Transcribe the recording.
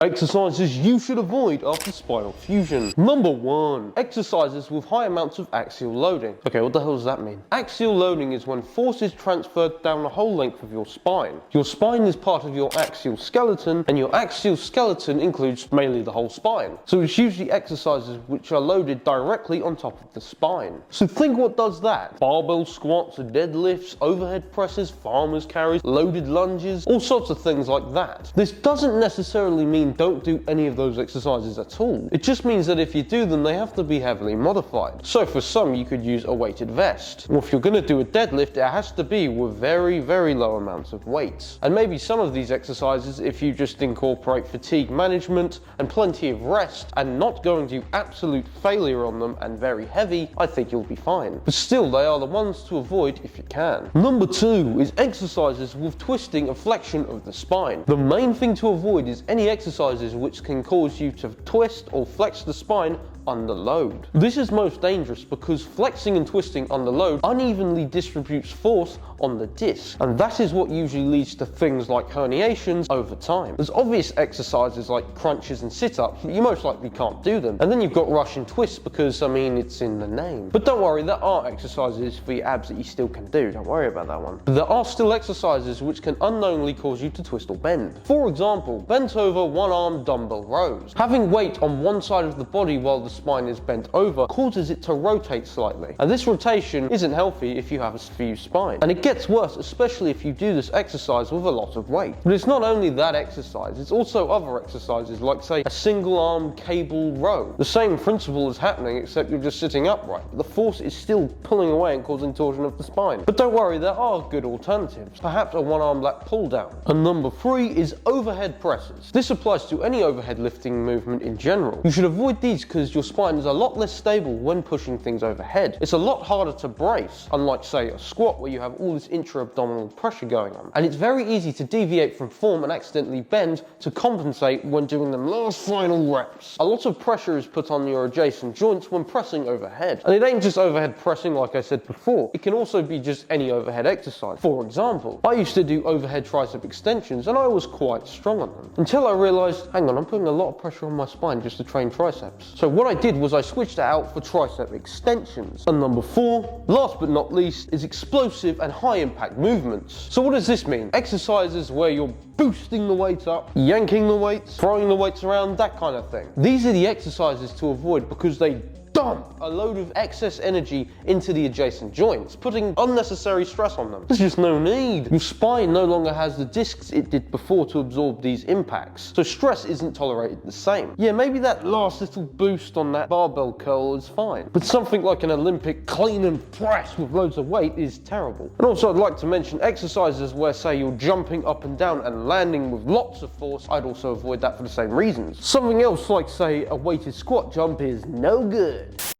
Exercises you should avoid after spinal fusion. Number 1. Exercises with high amounts of axial loading. Okay, what the hell does that mean? Axial loading is when force is transferred down the whole length of your spine. Your spine is part of your axial skeleton, and your axial skeleton includes mainly the whole spine. So it's usually exercises which are loaded directly on top of the spine. So think what does that? Barbell squats, deadlifts, overhead presses, farmer's carries, loaded lunges, all sorts of things like that. This doesn't necessarily mean don't do any of those exercises at all. It just means that if you do them, they have to be heavily modified. So for some, you could use a weighted vest. Or if you're going to do a deadlift, it has to be with very, very low amounts of weights. And maybe some of these exercises, if you just incorporate fatigue management and plenty of rest and not going to absolute failure on them and very heavy, I think you'll be fine. But still, they are the ones to avoid if you can. Number 2 is exercises with twisting and flexion of the spine. The main thing to avoid is any exercises which can cause you to twist or flex the spine under load. This is most dangerous because flexing and twisting under load unevenly distributes force on the disc, and that is what usually leads to things like herniations over time. There's obvious exercises like crunches and sit-ups, but you most likely can't do them. And then you've got Russian twists because, I mean, it's in the name. But don't worry, there are exercises for your abs that you still can do. Don't worry about that one. But there are still exercises which can unknowingly cause you to twist or bend. For example, bent over one-arm dumbbell rows. Having weight on one side of the body while the spine is bent over causes it to rotate slightly, and this rotation isn't healthy if you have a fused spine. And it gets worse, especially if you do this exercise with a lot of weight. But it's not only that exercise, it's also other exercises like, say, a single arm cable row. The same principle is happening, except you're just sitting upright. The force is still pulling away and causing torsion of the spine. But don't worry, there are good alternatives. Perhaps a one-arm lat pull down. And number 3 is overhead presses. This applies to any overhead lifting movement in general. You should avoid these because your spine is a lot less stable when pushing things overhead. It's a lot harder to brace, unlike, say, a squat where you have all this intra-abdominal pressure going on. And it's very easy to deviate from form and accidentally bend to compensate when doing the last final reps. A lot of pressure is put on your adjacent joints when pressing overhead. And it ain't just overhead pressing like I said before. It can also be just any overhead exercise. For example, I used to do overhead tricep extensions and I was quite strong on them. Until I realized, hang on, I'm putting a lot of pressure on my spine just to train triceps. So what I did was I switched it out for tricep extensions. And number 4, last but not least, is explosive and high impact movements. So what does this mean? Exercises where you're boosting the weights up, yanking the weights, throwing the weights around, that kind of thing. These are the exercises to avoid because they dump a load of excess energy into the adjacent joints, putting unnecessary stress on them. There's just no need. Your spine no longer has the discs it did before to absorb these impacts, so stress isn't tolerated the same. Yeah, maybe that last little boost on that barbell curl is fine, but something like an Olympic clean and press with loads of weight is terrible. And also I'd like to mention exercises where, say, you're jumping up and down and landing with lots of force. I'd also avoid that for the same reasons. Something else like, say, a weighted squat jump is no good.